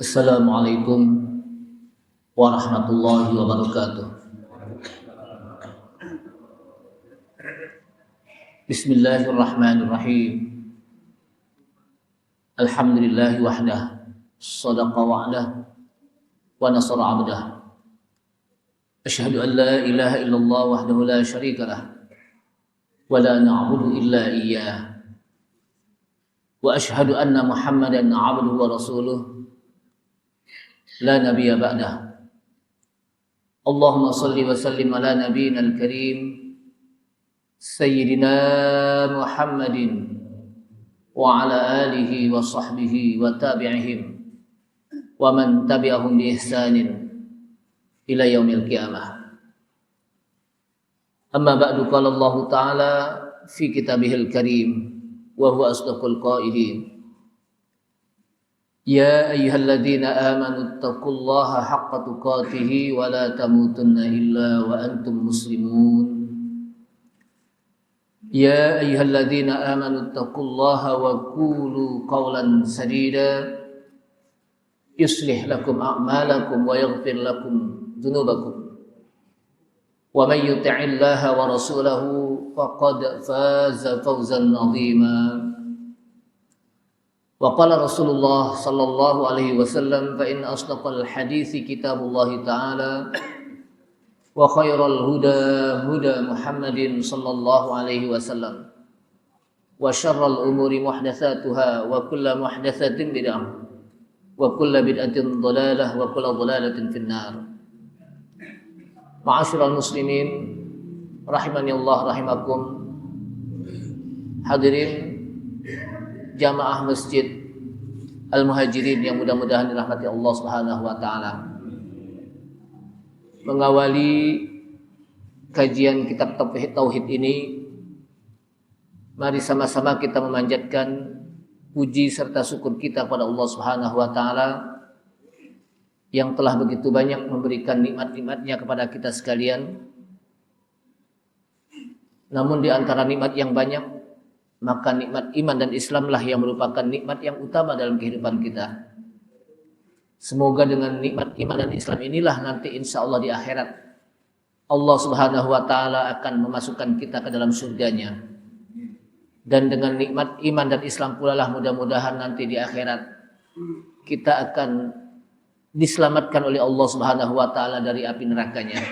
Assalamualaikum warahmatullahi wabarakatuh. Bismillahirrahmanirrahim. Alhamdulillahi wahdah, sadaqa wa'dah, wa nasara 'abdah. Asyhadu an la ilaha illallah wahdahu la syarika lah, wa la na'budu illa iyyah. Wa asyhadu anna Muhammadan 'abduhu wa rasuluh la nabiyya ba'dah. Allahumma salli wa sallim ala nabiyyina al-karim Sayyidina Muhammadin wa ala alihi wa sahbihi wa tabi'ihim wa man tabi'ahum bi ihsanin ila yaumil qiyamah. Amma ba'du, qala Allah Ta'ala fi kitabihil karim wa huwa asdaqul qailin. Ya ayyuhalladzina amanu taqullaha haqqa tuqatih wa la tamutunna illa wa antum muslimun. Ya ayyuhalladzina amanu taqullaha wa qulu qawlan sadida yuslih lakum a'malakum wa yaghfir lakum dhunubakum. Wa may yuti'illaha wa rasulahu faqad faza fawzan 'azima. Wa qala Rasulullah sallallahu alaihi wasallam fa in asdaqal hadithi kitabullahi ta'ala wa khairal huda huda Muhammadin sallallahu alaihi wasallam wa syarral umuri muhdatsatuha wa kullu muhdatsatin bid'ah wa kullu bid'atin dhalalah wa kullu dhalalatin finnar. Ma'asyiral muslimin rahimani Allah rahimakum. Hadirin jamaah Masjid Al-Muhajirin yang mudah-mudahan dirahmati Allah Subhanahu wa taala. Mengawali kajian kitab tauhid ini, mari sama-sama kita memanjatkan puji serta syukur kita kepada Allah Subhanahu wa taala yang telah begitu banyak memberikan nikmat-nikmatnya kepada kita sekalian. Namun di antara nikmat yang banyak, maka nikmat iman dan Islamlah yang merupakan nikmat yang utama dalam kehidupan kita. Semoga dengan nikmat iman dan Islam inilah nanti insya Allah di akhirat Allah Subhanahu wa ta'ala akan memasukkan kita ke dalam surganya. Dan dengan nikmat iman dan Islam pula lah mudah-mudahan nanti di akhirat kita akan diselamatkan oleh Allah Subhanahu wa ta'ala dari api nerakanya.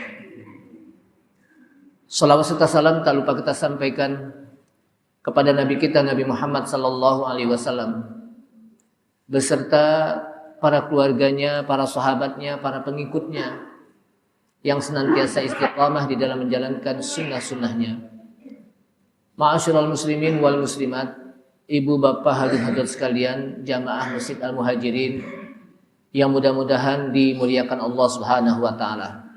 Salawat serta salam tak lupa kita sampaikan kepada Nabi kita Nabi Muhammad sallallahu alaihi wasallam beserta para keluarganya, para sahabatnya, para pengikutnya yang senantiasa istiqamah di dalam menjalankan sunnah-sunnahnya. Ma'asyiral muslimin wal muslimat, ibu bapak hadirin sekalian, jamaah Masjid Al-Muhajirin yang mudah-mudahan dimuliakan Allah Subhanahu wa taala.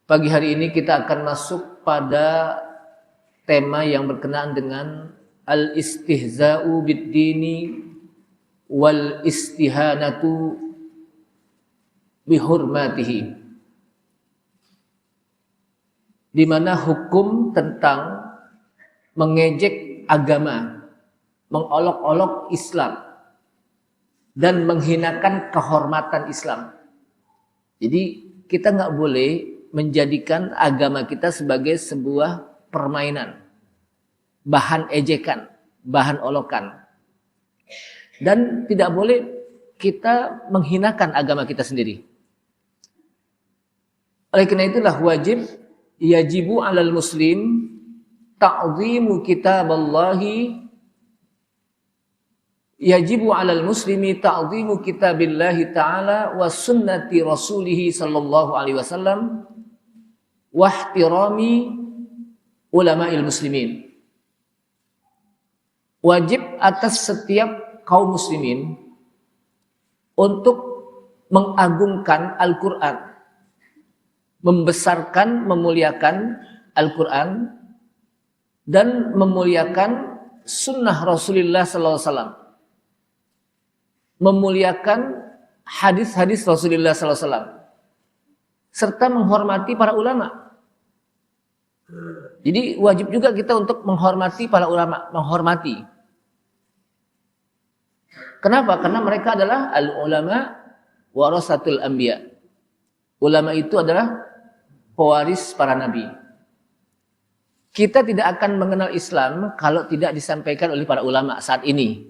Pagi hari ini kita akan masuk pada tema yang berkenaan dengan al-istihza'u bid-dini wal istihanatu bihurmatihi, di mana hukum tentang mengejek agama, mengolok-olok Islam dan menghinakan kehormatan Islam. Jadi kita nggak boleh menjadikan agama kita sebagai sebuah permainan, bahan ejekan, bahan olokan. Dan tidak boleh kita menghinakan agama kita sendiri. Oleh karena itulah yajibu 'alal muslim ta'zimu kitaballahi, yajibu 'alal muslimi ta'zimu kitabillahi ta'ala wa sunnati rasulih sallallahu alaihi wasallam wa ihtirami ulama'il muslimin. Wajib atas setiap kaum muslimin untuk mengagungkan Al-Quran, membesarkan, memuliakan Al-Quran dan memuliakan sunnah Rasulullah SAW, memuliakan hadis-hadis Rasulullah SAW, serta menghormati para ulama. Jadi wajib juga kita untuk menghormati para ulama, menghormati. Kenapa? Karena mereka adalah al-ulama warasatul anbiya. Ulama itu adalah pewaris para nabi. Kita tidak akan mengenal Islam kalau tidak disampaikan oleh para ulama saat ini.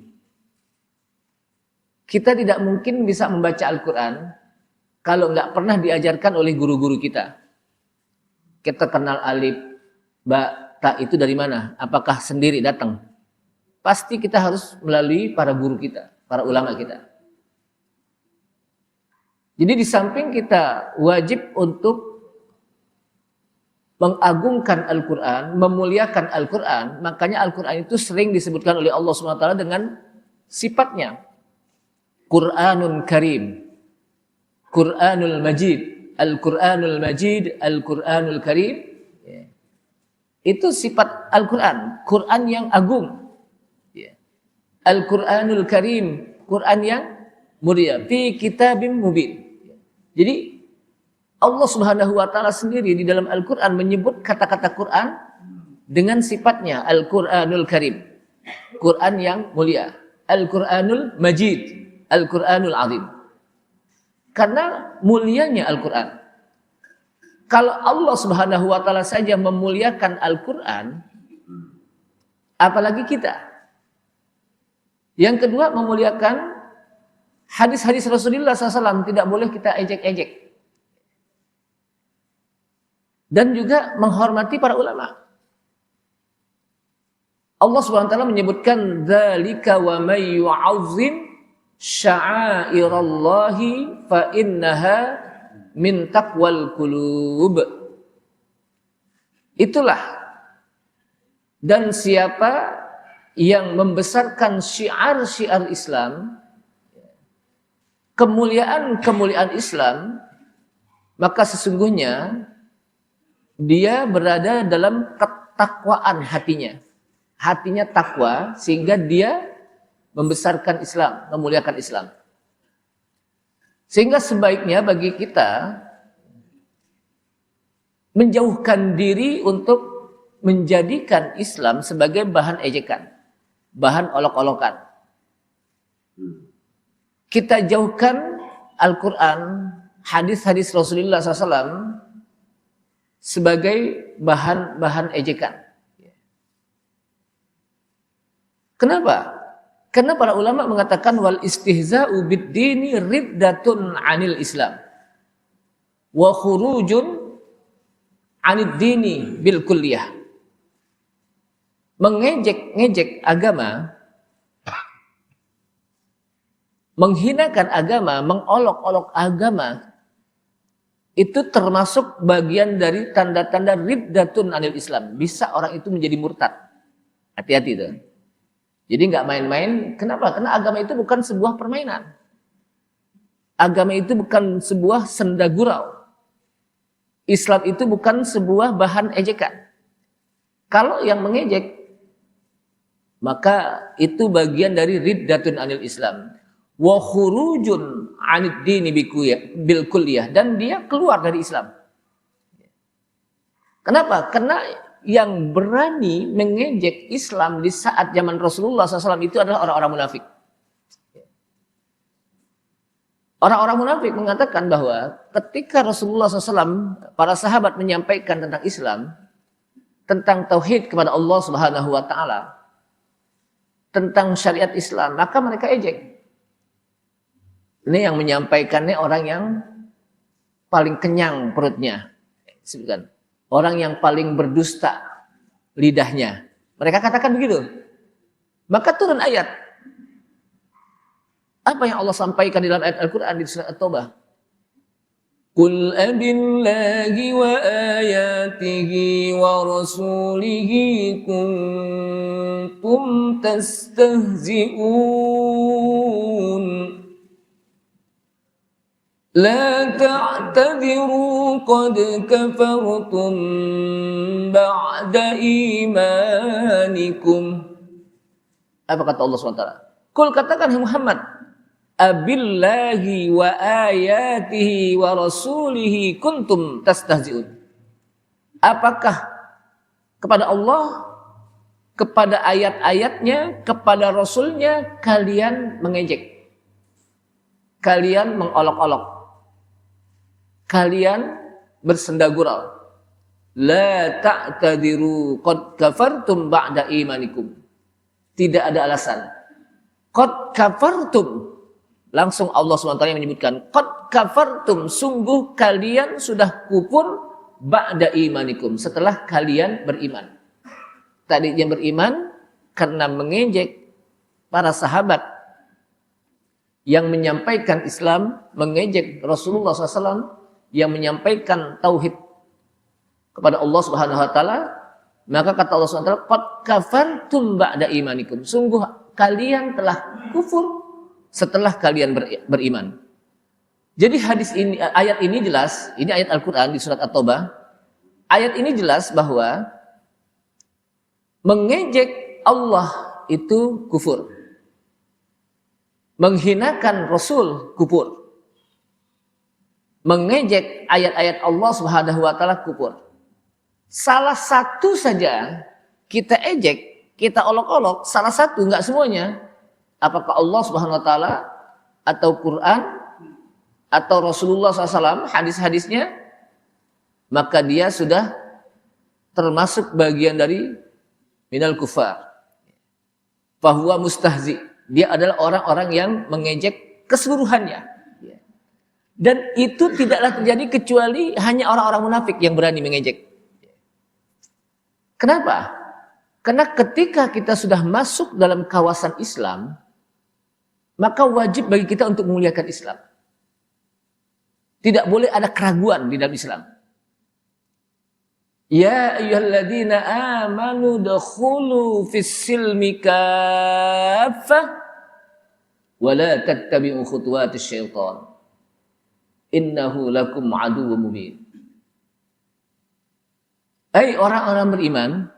Kita tidak mungkin bisa membaca Al-Quran kalau nggak pernah diajarkan oleh guru-guru kita. Kita kenal alif, ba, ta itu dari mana? Apakah sendiri datang? Pasti kita harus melalui para guru kita, para ulama kita. Jadi di samping kita wajib untuk mengagungkan Al-Quran, memuliakan Al-Quran, makanya Al-Quran itu sering disebutkan oleh Allah SWT dengan sifatnya. Quranun Karim, Quranul Majid, Al-Quranul Majid, Al-Quranul Karim. Itu sifat Al-Quran, Quran yang agung. Al-Quranul Karim, Quran yang mulia, fi kitabim mubin. Jadi Allah Subhanahu wa taala sendiri di dalam Al-Quran menyebut kata-kata Quran dengan sifatnya Al-Quranul Karim, Quran yang mulia, Al-Quranul Majid, Al-Quranul Azim. Karena mulianya Al-Quran. Kalau Allah Subhanahu wa taala saja memuliakan Al-Quran, apalagi kita. Yang kedua, memuliakan hadis-hadis Rasulullah SAW, tidak boleh kita ejek-ejek. Dan juga menghormati para ulama. Allah SWT menyebutkan dzalika wa may yu'azzim sya'airallahi fa innaha min taqwal qulub. Itulah, dan siapa yang membesarkan syiar-syiar Islam, kemuliaan-kemuliaan Islam, maka sesungguhnya dia berada dalam ketakwaan hatinya. Hatinya takwa sehingga dia membesarkan Islam, memuliakan Islam. Sehingga sebaiknya bagi kita menjauhkan diri untuk menjadikan Islam sebagai bahan ejekan, bahan olok-olokan. Kita jauhkan Al-Quran, hadis-hadis Rasulullah SAW sebagai bahan-bahan ejekan. Kenapa? Karena para ulama mengatakan wal istihza'u bid-dini riddatun 'anil Islam wa khurujun 'anid dini bil kulliyah. Mengejek-ngejek agama, menghinakan agama, mengolok-olok agama, itu termasuk bagian dari tanda-tanda riddatun 'anil Islam. Bisa orang itu menjadi murtad. Hati-hati itu. Jadi nggak main-main. Kenapa? Karena agama itu bukan sebuah permainan. Agama itu bukan sebuah senda gurau. Islam itu bukan sebuah bahan ejekan. Kalau yang mengejek, maka itu bagian dari riddatun 'anil Islam. Wa khurujun 'anid dini bil kulliyah, dan dia keluar dari Islam. Kenapa? Karena yang berani mengejek Islam di saat zaman Rasulullah SAW itu adalah orang-orang munafik. Orang-orang munafik mengatakan bahwa ketika Rasulullah SAW, para sahabat menyampaikan tentang Islam, tentang tauhid kepada Allah Subhanahu wa taala, tentang syariat Islam, maka mereka ejek. Ini yang menyampaikannya orang yang paling kenyang perutnya. Sebutkan. Orang yang paling berdusta lidahnya. Mereka katakan begitu. Maka turun ayat. Apa yang Allah sampaikan di dalam ayat Al-Quran di surat At-Taubah? Qul abillahi wa ayatihi wa rasulihi kuntum tastahzi'un. La ta'tadiru qad kafartum ba'da imanikum. Apa kata Allah SWT? Qul, katakan Muhammad, abillahi wa ayatihi wa rasulihi kuntum tastahzi'un. Apakah kepada Allah kepada ayat-ayatnya, kepada Rasulnya, kalian mengejek. Kalian mengolok-olok. Kalian bersenda gurau. La ta'tadiru qad kafartum ba'da imanikum. Tidak ada alasan. Qad kafartum. Langsung Allah SWT menyebutkan, qad kafartum, sungguh kalian sudah kufur ba'da imanikum, setelah kalian beriman. Tadi yang beriman karena mengejek para sahabat yang menyampaikan Islam, mengejek Rasulullah SAW yang menyampaikan tauhid kepada Allah Subhanahu wa taala, maka kata Allah Subhanahu wa taala, qad kafartum ba'da imanikum. Sungguh kalian telah kufur setelah kalian beriman. Jadi hadis ini, ayat ini jelas, ini ayat Al-Qur'an di surat At-Taubah. Ayat ini jelas bahwa mengejek Allah itu kufur. Menghinakan Rasul kufur. Mengejek ayat-ayat Allah Subhanahu wa taala kufur. Salah satu saja kita ejek, kita olok-olok, salah satu, enggak semuanya. Apakah Allah Subhanahu wa taala atau Quran atau Rasulullah SAW, hadis-hadisnya, maka dia sudah termasuk bagian dari minal kufar. Fahuwa mustahzi. Dia adalah orang-orang yang mengejek keseluruhannya. Dan itu tidaklah terjadi kecuali hanya orang-orang munafik yang berani mengejek. Kenapa? Karena ketika kita sudah masuk dalam kawasan Islam, maka wajib bagi kita untuk memuliakan Islam. Tidak boleh ada keraguan di dalam Islam. Ya ayyuhalladzina amanu dakhulu fis-silmi kaffah wa la tattabi'u khutuwatis syaitan. Innahu lakum aduwwum mubin. Hai orang-orang beriman,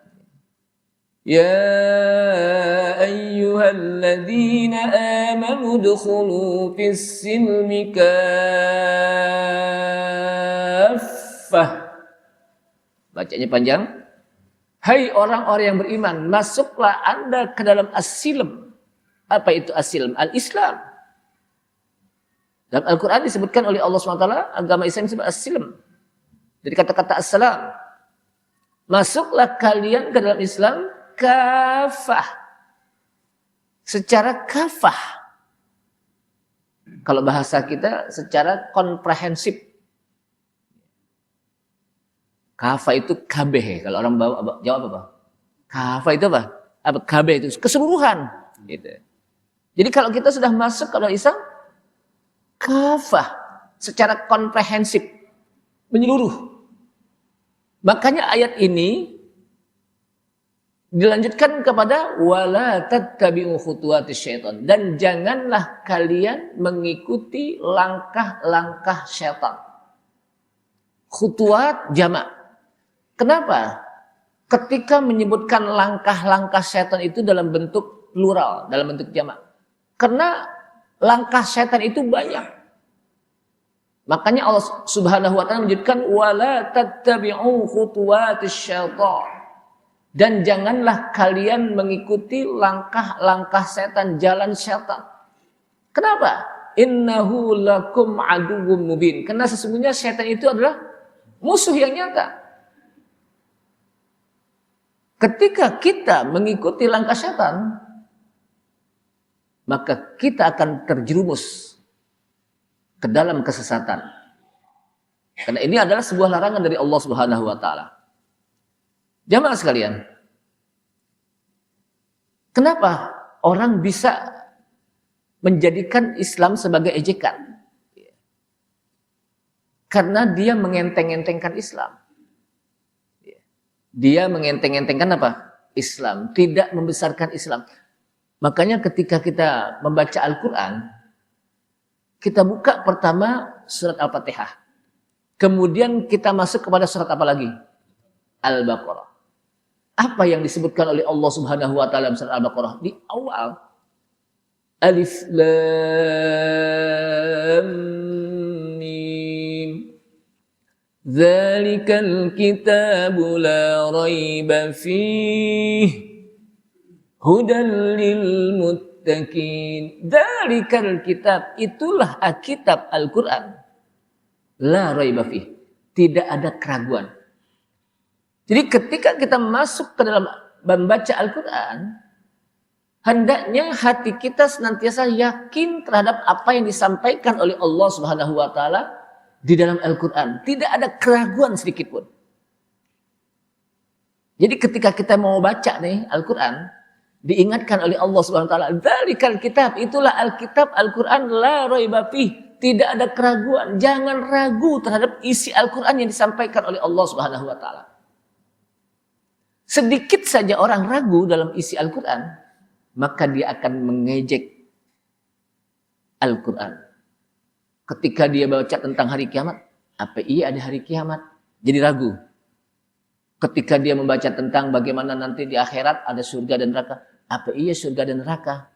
ya ayyuhalladzina amanu dakhulu fis-silmi kaffah. Bacanya panjang. Hai orang-orang yang beriman, masuklah Anda ke dalam as-silm. Apa itu as-silm? Al-Islam. Dalam Al-Quran disebutkan oleh Allah SWT, agama Islam disebut as-silm. Dari kata-kata as-salam. Masuklah kalian ke dalam Islam kafah. Secara kafah. Kalau bahasa kita secara komprehensif. Kafah itu kabeh. Kalau orang bawa jawab apa? Kafah itu apa? Apa kabeh itu? Keseluruhan. Gitu. Jadi kalau kita sudah masuk ke dalam Islam, kafah. Secara komprehensif. Menyeluruh. Makanya ayat ini dilanjutkan kepada wala tattabi'u khutuwatis syaitan, dan janganlah kalian mengikuti langkah-langkah syaitan. Khutuwat jamak. Kenapa? Ketika menyebutkan langkah-langkah syaitan itu dalam bentuk plural, dalam bentuk jamak. Karena langkah syaitan itu banyak. Makanya Allah Subhanahu wa taala menyebutkan wala tattabi'u khutuwatis syaitan. Dan janganlah kalian mengikuti langkah-langkah setan, jalan syaitan. Kenapa? Innahu lakum aduwwum mubin. Karena sesungguhnya syaitan itu adalah musuh yang nyata. Ketika kita mengikuti langkah syaitan, maka kita akan terjerumus ke dalam kesesatan. Karena ini adalah sebuah larangan dari Allah Subhanahu wa taala. Jamaah sekalian, kenapa orang bisa menjadikan Islam sebagai ejekan? Karena dia mengenteng-entengkan Islam. Dia mengenteng-entengkan apa? Islam, tidak membesarkan Islam. Makanya ketika kita membaca Al-Quran, kita buka pertama surat Al-Fatihah. Kemudian kita masuk kepada surat apa lagi? Al-Baqarah. Apa yang disebutkan oleh Allah Subhanahu wa taala dalam surat Al-Baqarah di awal? Alif Lam Mim. Dzalikal kitabu la raiba fihi Hudal lil muttaqin. Dzalikal kitab, itulah Alkitab Al-Qur'an. La raiba fih. Tidak ada keraguan. Jadi ketika kita masuk ke dalam membaca Al-Qur'an, hendaknya hati kita senantiasa yakin terhadap apa yang disampaikan oleh Allah Subhanahu wa taala di dalam Al-Qur'an. Tidak ada keraguan sedikit pun. Jadi ketika kita mau baca nih Al-Qur'an, diingatkan oleh Allah Subhanahu wa taala, "Dzalikal kitab", itulah Alkitab Al-Qur'an, la raiba fih, tidak ada keraguan. Jangan ragu terhadap isi Al-Qur'an yang disampaikan oleh Allah Subhanahu wa taala. Sedikit saja orang ragu dalam isi Al-Qur'an, maka dia akan mengejek Al-Quran. Ketika dia baca tentang hari kiamat, apa iya ada hari kiamat? Jadi ragu. Ketika dia membaca tentang bagaimana nanti di akhirat ada surga dan neraka, apa iya surga dan neraka?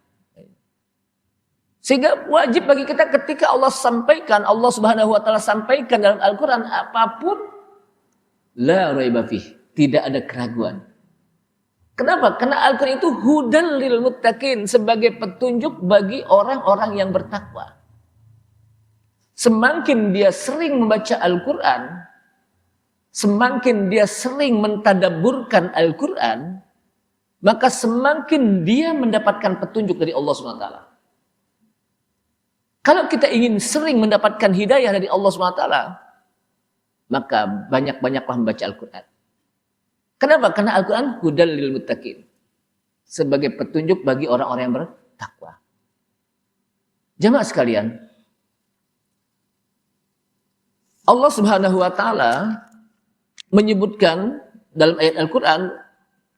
Sehingga wajib bagi kita ketika Allah sampaikan, Allah Subhanahu wa taala sampaikan dalam Al-Quran apapun, la raiba fih, tidak ada keraguan. Kenapa? Karena Al-Quran itu hudal lil muttaqin, sebagai petunjuk bagi orang-orang yang bertakwa. Semakin dia sering membaca Al-Quran, semakin dia sering mentadabburkan Al-Quran, maka semakin dia mendapatkan petunjuk dari Allah SWT. Kalau kita ingin sering mendapatkan hidayah dari Allah SWT, maka banyak-banyaklah membaca Al-Quran. Kenapa? Karena Al-Quran hudal lil muttaqin, sebagai petunjuk bagi orang-orang yang bertakwa. Jamaah sekalian, Allah Subhanahu wa taala menyebutkan dalam ayat Al-Quran,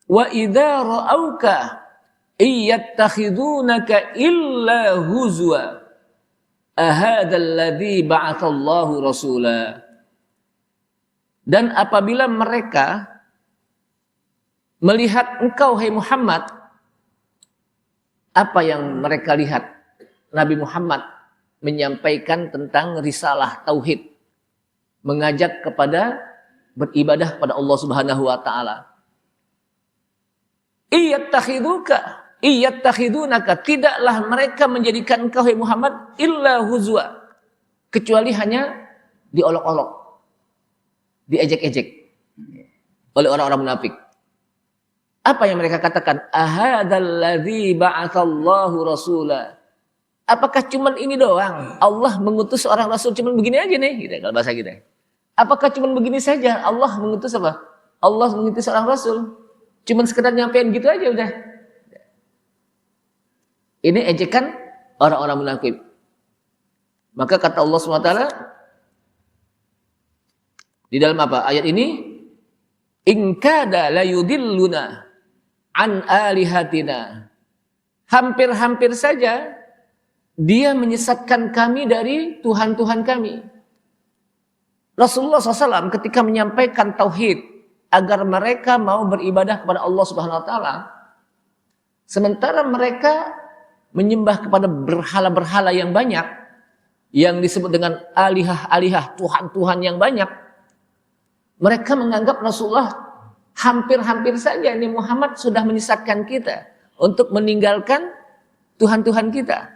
wa idza ra'auka iyattakhidunaka illa huzwa ahadzal ladzi ba'atsallahu rasula. Dan apabila mereka melihat engkau, hai Muhammad, apa yang mereka lihat? Nabi Muhammad menyampaikan tentang risalah tauhid, mengajak kepada beribadah kepada Allah Subhanahu wa taala. Iyattakhidunaka, tidaklah mereka menjadikan engkau, hai Muhammad, illa huzwa, kecuali hanya diolok-olok, diejek-ejek oleh orang-orang munafik. Apa yang mereka katakan? Ahadalladzi ba'atsallahu rasula. Apakah cuman ini doang? Allah mengutus seorang rasul cuman begini aja nih, gitu kalau bahasa kita. Apakah cuman begini saja? Allah mengutus apa? Allah mengutus seorang rasul. Cuman sekedar nyampein gitu aja udah. Ini ejekan orang-orang munafik. Maka kata Allah SWT di dalam apa? Ayat ini, in kada la yudilluna an alihatina. Hampir-hampir saja dia menyesatkan kami dari Tuhan-Tuhan kami. Rasulullah SAW ketika menyampaikan tauhid agar mereka mau beribadah kepada Allah Subhanahu wa taala, sementara mereka menyembah kepada berhala-berhala yang banyak, yang disebut dengan alihah-alihah, Tuhan-Tuhan yang banyak, mereka menganggap Rasulullah hampir-hampir saja ini Muhammad sudah menyesatkan kita untuk meninggalkan Tuhan-Tuhan kita.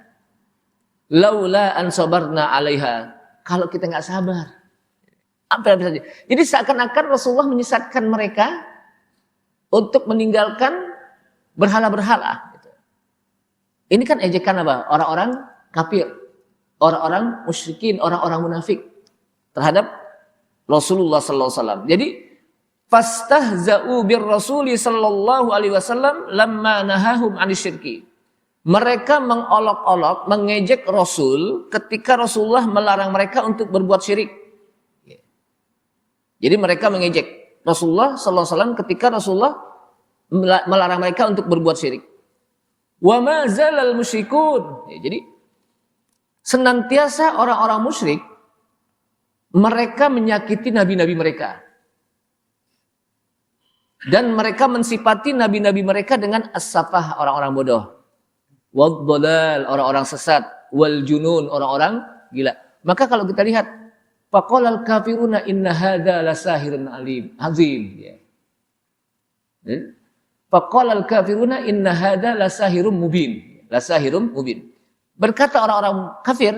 Laula an sabarna 'alaiha, kalau kita nggak sabar. Hampir saja. Jadi seakan-akan Rasulullah menyesatkan mereka untuk meninggalkan berhala-berhala. Ini kan ejekan apa? Orang-orang kafir, orang-orang musyrikin, orang-orang munafik terhadap Rasulullah sallallahu alaihi wasallam. Jadi fastahza'u bir rasuli sallallahu alaihi wasallam lamma nahahum 'anisyirki. Mereka mengolok-olok, mengejek Rasul ketika Rasulullah melarang mereka untuk berbuat syirik. Jadi mereka mengejek Rasulullah sallallahu alaihi wasallam ketika Rasulullah melarang mereka untuk berbuat syirik. Wa ma zalal musyrikun. Jadi senantiasa orang-orang musyrik mereka menyakiti nabi-nabi mereka. Dan mereka mensifati nabi-nabi mereka dengan as-safah, orang-orang bodoh. Wad-dhalal, orang-orang sesat. Wal junun, orang-orang gila. Maka kalau kita lihat, faqalal kafiruna inna hadza lasahirun alim azim. Faqala al-kafiruna inna hadza lasahirum mubin. Lasahirum mubin. Berkata orang-orang kafir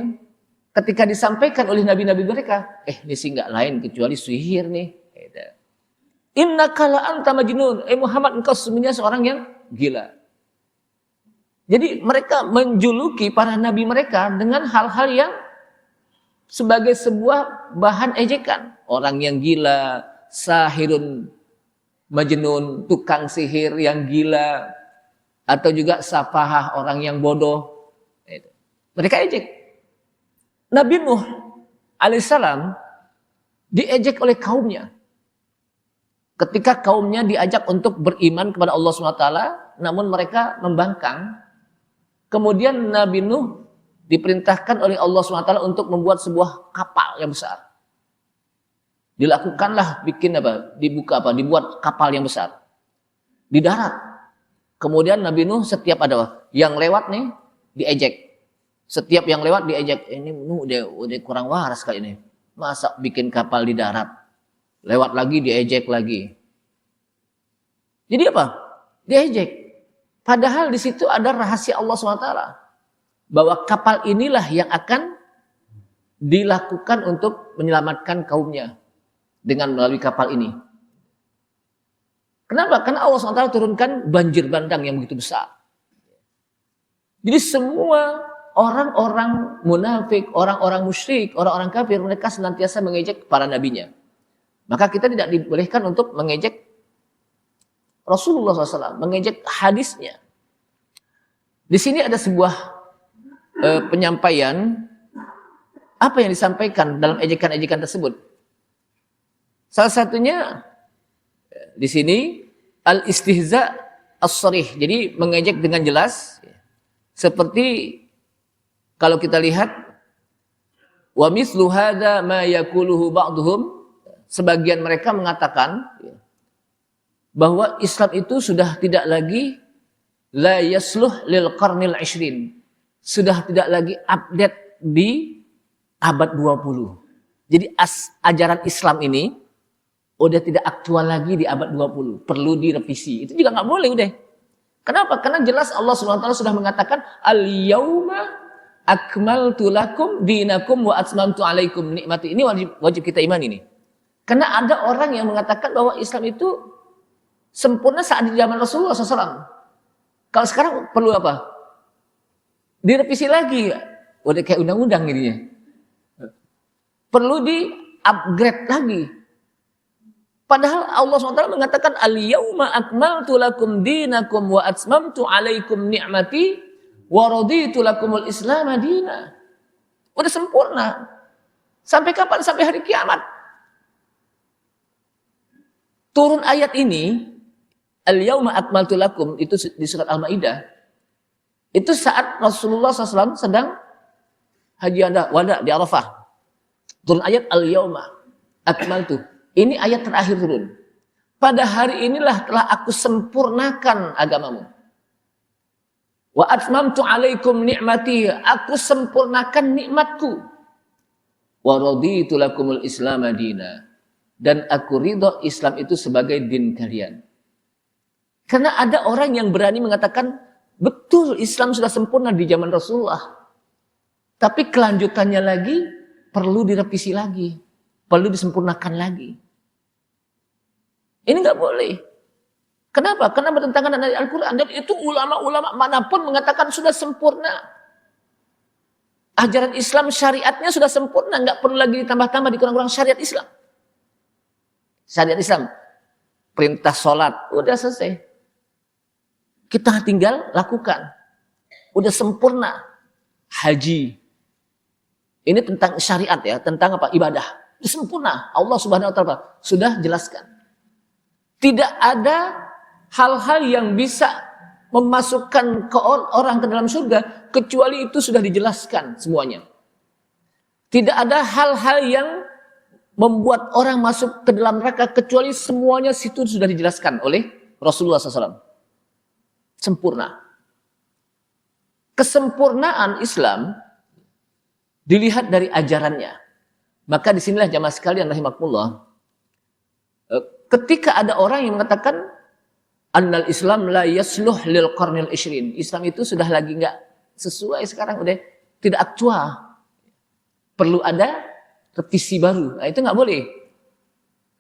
ketika disampaikan oleh nabi-nabi mereka, ini sih enggak lain kecuali sihir nih. Innaka la anta majnun. Muhammad, engkau sesungguhnya seorang yang gila. Jadi mereka menjuluki para nabi mereka dengan hal-hal yang sebagai sebuah bahan ejekan. Orang yang gila, sahirun majnun, tukang sihir yang gila, atau juga safahah, orang yang bodoh. Mereka ejek. Nabi Nuh alaihissalam diejek oleh kaumnya. Ketika kaumnya diajak untuk beriman kepada Allah SWT, namun mereka membangkang. Kemudian Nabi Nuh diperintahkan oleh Allah SWT untuk membuat sebuah kapal yang besar. Dilakukanlah dibuat kapal yang besar. Di darat. Kemudian Nabi Nuh setiap ada yang lewat nih diejek. Setiap yang lewat diejek. Ini Nuh udah kurang waras kali ini. Masa bikin kapal di darat? Lewat lagi diejek lagi. Jadi apa? Diejek. Padahal di situ ada rahasia Allah SWT. Bahwa kapal inilah yang akan dilakukan untuk menyelamatkan kaumnya. Dengan melalui kapal ini. Kenapa? Karena Allah SWT turunkan banjir bandang yang begitu besar. Jadi semua orang-orang munafik, orang-orang musyrik, orang-orang kafir, mereka senantiasa mengejek para nabinya. Maka kita tidak dibolehkan untuk mengejek Rasulullah SAW, mengejek hadisnya. Di sini ada sebuah penyampaian apa yang disampaikan dalam ejekan-ejekan tersebut. Salah satunya di sini al-istihza as-sarih. Jadi mengejek dengan jelas. Seperti kalau kita lihat wa mithlu hadza ma yaquluhu ba'dhum, sebagian mereka mengatakan bahwa Islam itu sudah tidak lagi la yasluh lil qarnil 20. Sudah tidak lagi update di abad 20. Jadi ajaran Islam ini udah tidak aktual lagi di abad 20. Perlu direvisi. Itu juga nggak boleh udah. Kenapa? Karena jelas Allah SWT sudah mengatakan al-yauma akmaltu lakum dinakum wa atmamtu alaikum nikmati. Ini wajib kita iman ini. Karena ada orang yang mengatakan bahwa Islam itu sempurna saat di zaman Rasulullah SAW. Kalau sekarang perlu apa? Direvisi lagi. Udah kayak undang-undang jadinya. Perlu di-upgrade lagi. Padahal Allah SWT mengatakan al-yauma akmaltu lakum dinakum wa atmamtu alaikum ni'mati wa raditu lakumul islam madina. Udah sempurna. Sampai kapan? Sampai hari kiamat. Turun ayat ini al-yauma akmaltu lakum itu di surat Al-Maidah. Itu saat Rasulullah SAW sedang haji wada di Arafah. Turun ayat al-yauma akmaltu. Ini ayat terakhir turun. Pada hari inilah telah aku sempurnakan agamamu. Wa atmamtu alaikum ni'mati. Aku sempurnakan nikmatku. Wa raditu lakumul islam madina. Dan aku ridho Islam itu sebagai din kalian. Karena ada orang yang berani mengatakan, betul Islam sudah sempurna di zaman Rasulullah. Tapi kelanjutannya lagi perlu direvisi lagi. Perlu disempurnakan lagi. Ini nggak boleh. Kenapa? Karena bertentangan dengan Al-Quran. Dan itu ulama-ulama manapun mengatakan sudah sempurna. Ajaran Islam syariatnya sudah sempurna. Nggak perlu lagi ditambah-tambah, dikurang-kurang syariat Islam. Syariat Islam. Perintah sholat. Udah selesai. Kita tinggal lakukan. Udah sempurna. Haji. Ini tentang syariat ya. Tentang apa? Ibadah. Udah sempurna. Allah Subhanahu wa ta'ala sudah jelaskan. Tidak ada hal-hal yang bisa memasukkan orang ke dalam surga kecuali itu sudah dijelaskan semuanya. Tidak ada hal-hal yang membuat orang masuk ke dalam neraka kecuali semuanya situ sudah dijelaskan oleh Rasulullah SAW. Sempurna. Kesempurnaan Islam dilihat dari ajarannya. Maka disinilah jamaah sekalian rahimakumullah. Ketika ada orang yang mengatakan Annal Islam la yasluh lil qarnil ishrin. Islam itu sudah lagi nggak sesuai sekarang, udah tidak aktual. Perlu ada revisi baru. Nah, itu nggak boleh.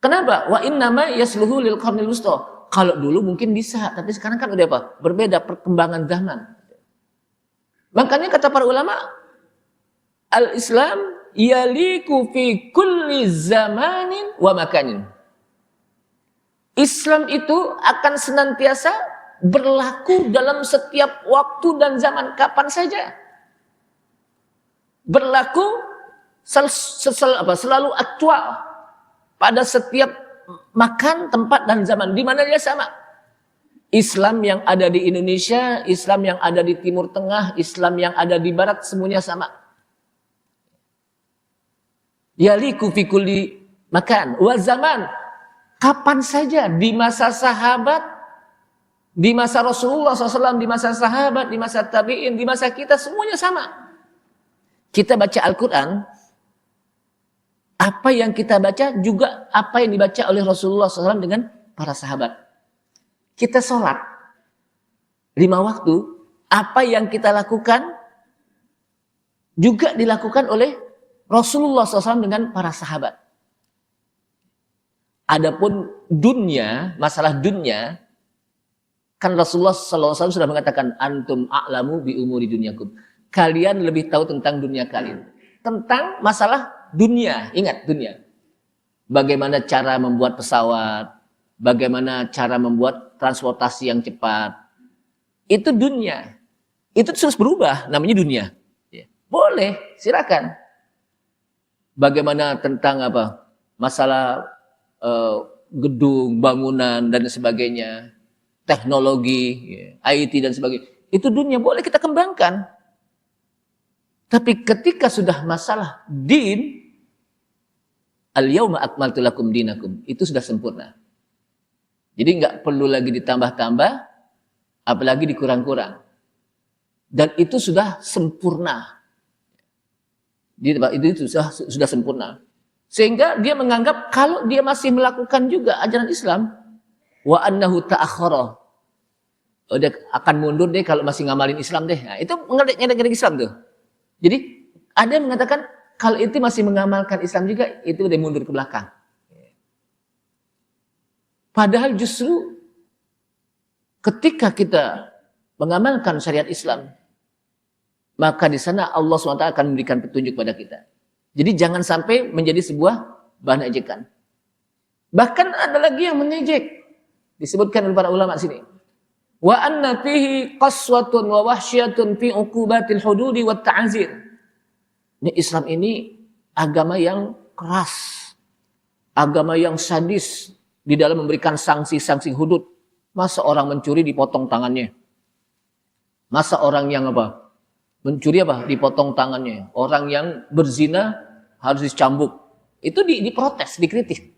Kenapa? Wa innama yasluhu lil qarnil wusta. Kalau dulu mungkin bisa, tapi sekarang kan udah apa? Berbeda perkembangan zaman. Makanya kata para ulama, al-Islam yaliku fi kulli zamanin wa makanin. Islam itu akan senantiasa berlaku dalam setiap waktu dan zaman, kapan saja. Berlaku selalu aktual pada setiap makan, tempat, dan zaman. Di mana dia sama. Islam yang ada di Indonesia, Islam yang ada di Timur Tengah, Islam yang ada di Barat, semuanya sama. Yaliku fi kulli makan wa zaman. Kapan saja, di masa sahabat, di masa Rasulullah SAW, di masa sahabat, di masa tabi'in, di masa kita, semuanya sama. Kita baca Al-Quran, apa yang kita baca juga apa yang dibaca oleh Rasulullah SAW dengan para sahabat. Kita sholat 5 waktu, apa yang kita lakukan juga dilakukan oleh Rasulullah SAW dengan para sahabat. Adapun dunia, masalah dunia, kan Rasulullah SAW sudah mengatakan, antum a'lamu bi umuri dunyakum. Kalian lebih tahu tentang dunia kalian. Tentang masalah dunia, ingat dunia. Bagaimana cara membuat pesawat, bagaimana cara membuat transportasi yang cepat. Itu dunia. Itu terus berubah, namanya dunia. Boleh, silakan. Bagaimana tentang apa? Masalah gedung, bangunan, dan sebagainya, teknologi, IT dan sebagainya. Itu dunia, boleh kita kembangkan. Tapi ketika sudah masalah din, al-yawma akmaltu lakum dinakum, itu sudah sempurna. Jadi nggak perlu lagi ditambah-tambah, apalagi dikurang-kurang. Dan itu sudah sempurna. Itu sudah sempurna. Sehingga dia menganggap kalau dia masih melakukan juga ajaran Islam, wa annahu ta'akhkhara, dia akan mundur deh kalau masih ngamalin Islam deh. Nah, itu ngedek Islam tuh. Jadi ada yang mengatakan kalau itu masih mengamalkan Islam juga, itu udah mundur ke belakang. Padahal justru ketika kita mengamalkan syariat Islam, maka di sana Allah SWT akan memberikan petunjuk pada kita. Jadi jangan sampai menjadi sebuah bahan ejekan. Bahkan ada lagi yang mengejek. Disebutkan oleh para ulama sini. Wa anna fihi qaswatun wa wahsyatun fi uqubatil hududi wat ta'zir. Ini Islam ini agama yang keras. Agama yang sadis di dalam memberikan sanksi-sanksi hudud. Masa orang mencuri dipotong tangannya? Masa orang yang apa? Mencuri apa? Dipotong tangannya. Orang yang berzina harus dicambuk. Itu diprotes, dikritik.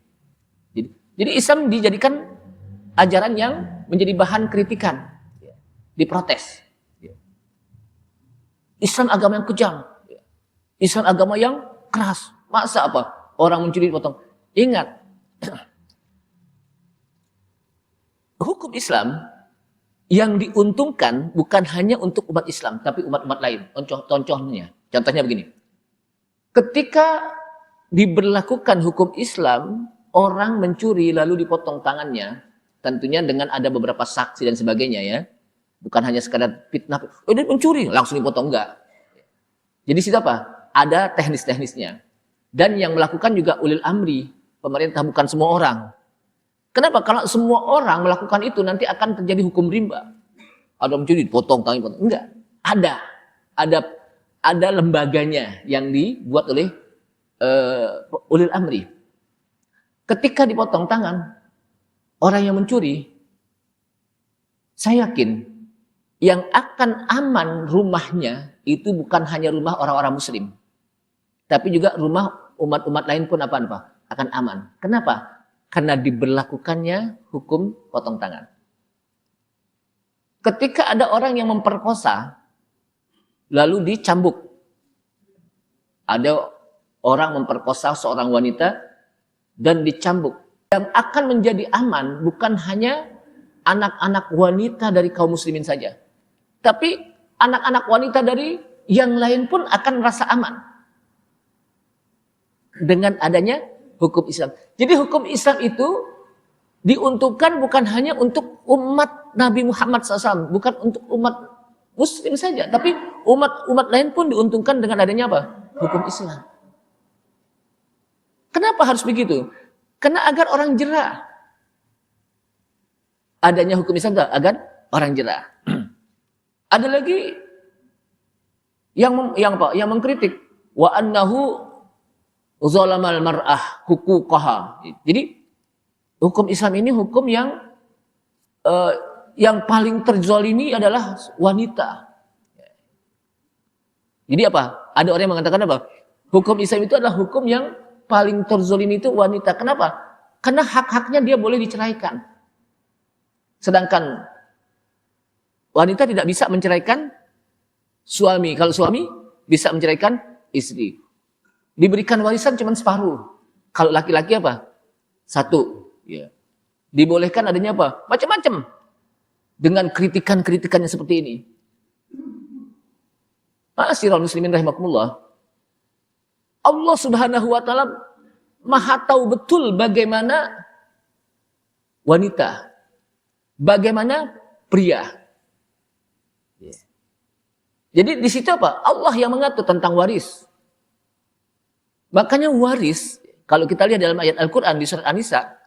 Jadi Islam dijadikan ajaran yang menjadi bahan kritikan. Diprotes. Islam agama yang kejam. Islam agama yang keras. Masa apa? Orang mencuri dipotong. Ingat. Hukum Islam yang diuntungkan bukan hanya untuk umat Islam, tapi umat-umat lain. Contohnya begini. Ketika diberlakukan hukum Islam, orang mencuri lalu dipotong tangannya, tentunya dengan ada beberapa saksi dan sebagainya ya. Bukan hanya sekadar fitnah, dia mencuri, langsung dipotong, enggak. Jadi situ apa? Ada teknis-teknisnya. Dan yang melakukan juga ulil amri, pemerintah, bukan semua orang. Kenapa? Kalau semua orang melakukan itu nanti akan terjadi hukum rimba. Ada mencuri dipotong tangan, enggak. Ada lembaganya yang dibuat oleh ulil amri. Ketika dipotong tangan orang yang mencuri, saya yakin yang akan aman rumahnya itu bukan hanya rumah orang-orang muslim, tapi juga rumah umat-umat lain pun akan aman. Kenapa? Karena diberlakukannya hukum potong tangan. Ketika ada orang yang memperkosa, lalu dicambuk. Ada orang memperkosa seorang wanita dan dicambuk. Yang akan menjadi aman bukan hanya anak-anak wanita dari kaum muslimin saja. Tapi anak-anak wanita dari yang lain pun akan merasa aman dengan adanya hukum Islam. Jadi hukum Islam itu diuntukkan bukan hanya untuk umat Nabi Muhammad SAW, bukan untuk umat muslim saja, tapi umat lain pun diuntungkan dengan adanya apa? Hukum Islam. Kenapa harus begitu? Karena agar orang jera. Adanya hukum Islam agar orang jera. Ada lagi yang apa? Yang mengkritik wa annahu zalamal mar'ah huquqaha. Jadi hukum Islam ini hukum yang paling terzalimi adalah wanita. Jadi apa? Ada orang yang mengatakan apa? Hukum Islam itu adalah hukum yang paling terzalimi itu wanita. Kenapa? Karena hak-haknya dia boleh diceraikan. Sedangkan wanita tidak bisa menceraikan suami. Kalau suami bisa menceraikan istri. Diberikan warisan cuma separuh. Kalau laki-laki apa? 1. Ya. Dibolehkan adanya apa? Macam-macam. Dengan kritikan-kritikannya seperti ini. Ma'asyiral muslimin rahimakumullah. Allah Subhanahu wa taala Maha tahu betul bagaimana wanita, bagaimana pria. Jadi di situ apa? Allah yang mengatur tentang waris. Makanya waris, kalau kita lihat dalam ayat Al-Quran di surat An-Nisa,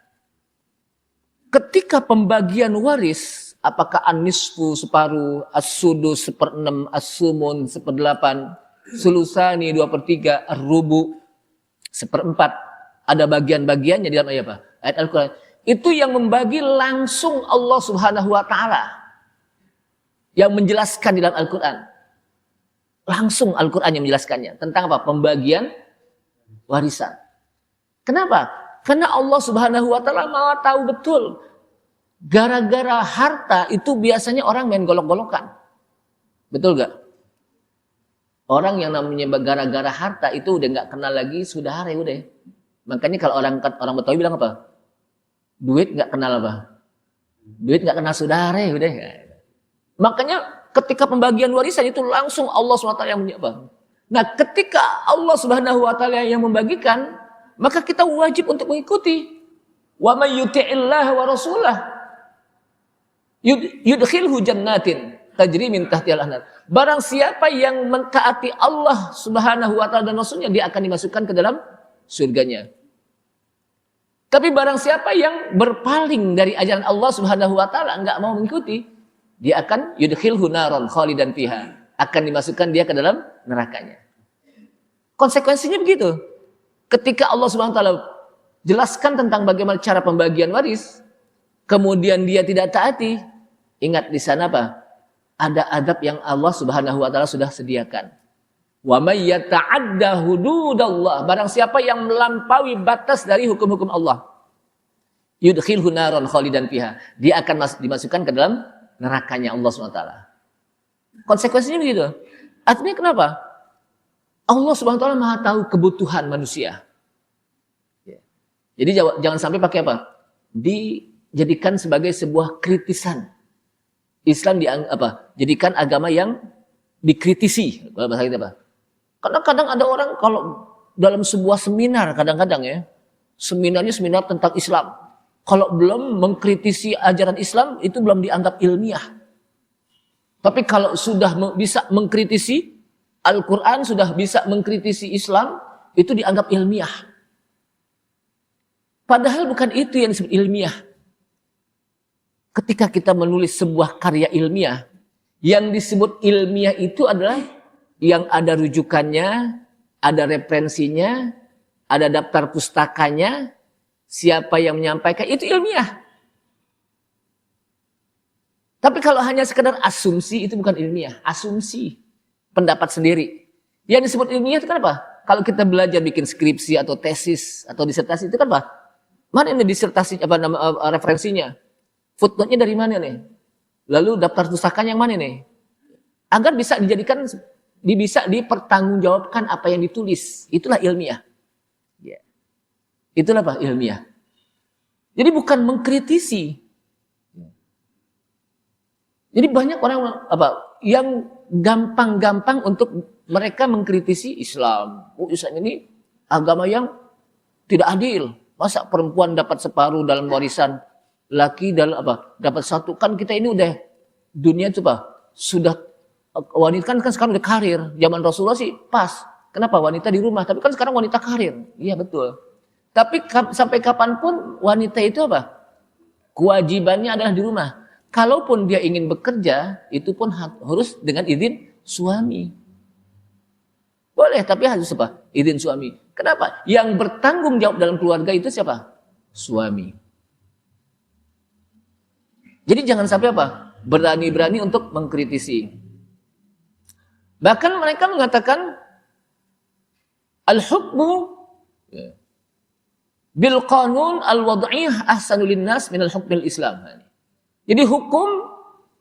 ketika pembagian waris, apakah an-nisfu separuh, as-sudus 1/6, as-sumun 1/8, sulusani 2/3, ar-rubu 1/4, ada bagian-bagiannya di dalam ayat apa? Ayat Al-Quran. Itu yang membagi langsung Allah Subhanahu wa taala. Yang menjelaskan di dalam Al-Quran. Langsung Al-Quran yang menjelaskannya. Tentang apa? Pembagian warisan. Kenapa? Karena Allah Subhanahu wa taala Maha tahu betul. Gara-gara harta itu biasanya orang main golok-golokan. Betul gak? Orang yang namanya gara-gara harta itu udah gak kenal lagi saudara, udah. Makanya kalau orang Betawi bilang apa? Duit gak kenal apa? Duit gak kenal saudara, udah. Makanya ketika pembagian warisan itu langsung Allah SWT yang menyebabkan. Nah, ketika Allah Subhanahu wa taala yang membagikan, maka kita wajib untuk mengikuti. Wa may yuti'illah wa rasulah yudkhilhu jannatin tajri min tahtihal anhar. Barang siapa yang mentaati Allah Subhanahu wa taala dan Rasulnya, dia akan dimasukkan ke dalam surganya. Tapi barang siapa yang berpaling dari ajaran Allah Subhanahu wa taala, enggak mau mengikuti, dia akan yudkhilhu naran khalidan fiha, akan dimasukkan dia ke dalam nerakanya. Konsekuensinya begitu. Ketika Allah Subhanahu wa taala jelaskan tentang bagaimana cara pembagian waris, kemudian dia tidak taati, ingat di sana apa? Ada adab yang Allah Subhanahu wa taala sudah sediakan. Wa may yata'adda hududallah, barang siapa yang melampaui batas dari hukum-hukum Allah, yudkhilhu naran khalidan fiha, dia akan dimasukkan ke dalam nerakanya Allah Subhanahu wa taala. Konsekuensinya begitu. Artinya kenapa? Allah Subhanahu wa taala Maha tahu kebutuhan manusia. Jadi jangan sampai pakai apa? Dijadikan sebagai sebuah kritisan. Islam jadikan agama yang dikritisi. Bahasa kita apa? Kadang-kadang ada orang kalau dalam sebuah seminar, kadang-kadang ya, seminarnya seminar tentang Islam. Kalau belum mengkritisi ajaran Islam, itu belum dianggap ilmiah. Tapi kalau sudah bisa mengkritisi Al-Quran, sudah bisa mengkritisi Islam, itu dianggap ilmiah. Padahal bukan itu yang disebut ilmiah. Ketika kita menulis sebuah karya ilmiah, yang disebut ilmiah itu adalah yang ada rujukannya, ada referensinya, ada daftar pustakanya, siapa yang menyampaikan, itu ilmiah. Tapi kalau hanya sekedar asumsi, itu bukan ilmiah. Asumsi, pendapat sendiri. Yang disebut ilmiah itu kan apa? Kalau kita belajar bikin skripsi atau tesis atau disertasi, itu kan apa? Mana ini disertasi, referensinya? Footnote-nya dari mana nih? Lalu daftar pustakanya yang mana nih? Agar bisa dijadikan, bisa dipertanggungjawabkan apa yang ditulis. Itulah ilmiah. Ya. Itulah apa? Ilmiah. Jadi bukan mengkritisi. Jadi banyak orang yang gampang-gampang untuk mereka mengkritisi Islam. Oh, Islam ini agama yang tidak adil. Masa perempuan dapat separuh dalam warisan, laki dapat satu. Kan kita ini udah dunia sudah wanita kan sekarang udah karir. Zaman Rasulullah sih pas. Kenapa wanita di rumah? Tapi kan sekarang wanita karir. Iya betul. Tapi sampai kapanpun wanita itu kewajibannya adalah di rumah. Kalaupun dia ingin bekerja, itu pun harus dengan izin suami. Boleh, tapi harus izin suami. Kenapa? Yang bertanggung jawab dalam keluarga itu siapa? Suami. Jadi jangan sampai berani-berani untuk mengkritisi. Bahkan mereka mengatakan al-hukmu bil qanun al-wad'iyah ahsanu linnas min al-hukmil Islam. Jadi hukum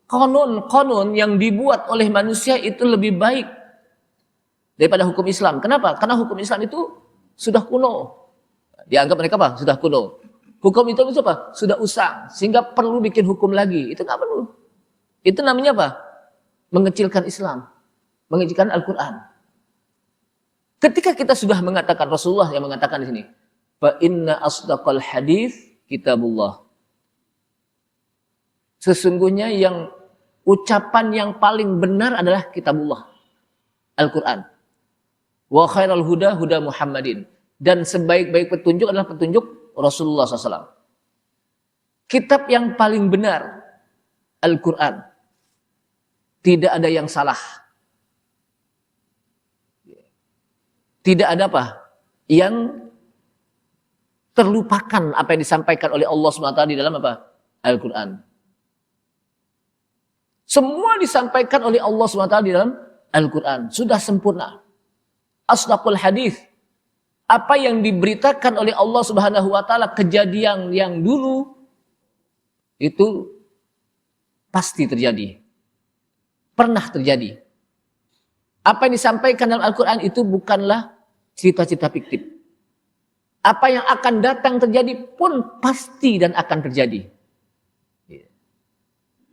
konon yang dibuat oleh manusia itu lebih baik daripada hukum Islam. Kenapa? Karena hukum Islam itu sudah kuno. Dianggap mereka sudah kuno. Hukum itu sudah usang. Sehingga perlu bikin hukum lagi. Itu nggak perlu. Itu namanya mengecilkan Islam. Mengecilkan Al-Quran. Ketika kita sudah mengatakan, Rasulullah yang mengatakan di sini, fa inna asdaqal hadits kitabullah. Sesungguhnya yang ucapan yang paling benar adalah kitabullah. Al-Quran. Wa khairal huda huda Muhammadin. Dan sebaik-baik petunjuk adalah petunjuk Rasulullah SAW. Kitab yang paling benar, Al-Quran. Tidak ada yang salah. Tidak ada yang terlupakan apa yang disampaikan oleh Allah SWT di dalam Al-Quran. Semua disampaikan oleh Allah SWT di dalam Al-Quran. Sudah sempurna. Asdaqul hadis. Apa yang diberitakan oleh Allah Subhanahu wa taala kejadian yang dulu itu pasti terjadi. Pernah terjadi. Apa yang disampaikan dalam Al-Quran itu bukanlah cerita-cerita fiktif. Apa yang akan datang terjadi pun pasti dan akan terjadi.